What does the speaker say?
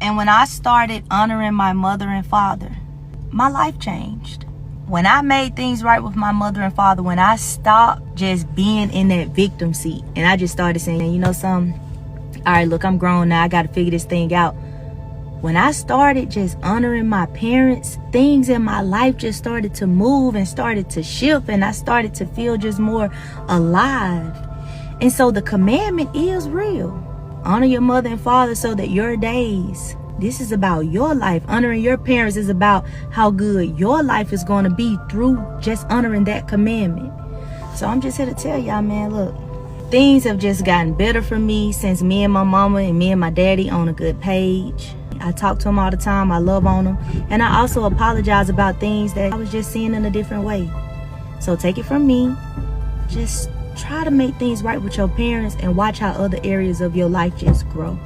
And when I started honoring my mother and father, my life changed. When I made things right with my mother and father, when I stopped just being in that victim seat and I just started saying, you know something, all right, look, I'm grown now, I got to figure this thing out. When I started just honoring my parents, things in my life just started to move and started to shift, and I started to feel just more alive. And so the commandment is real. Honor your mother and father so that your days, this is about your life. Honoring your parents is about how good your life is going to be through just honoring that commandment. So I'm just here to tell y'all, man, look, things have just gotten better for me since me and my mama and me and my daddy on a good page. I talk to them all the time. I love on them. And I also apologize about things that I was just seeing in a different way. So take it from me. Just try to make things right with your parents and watch how other areas of your life just grow.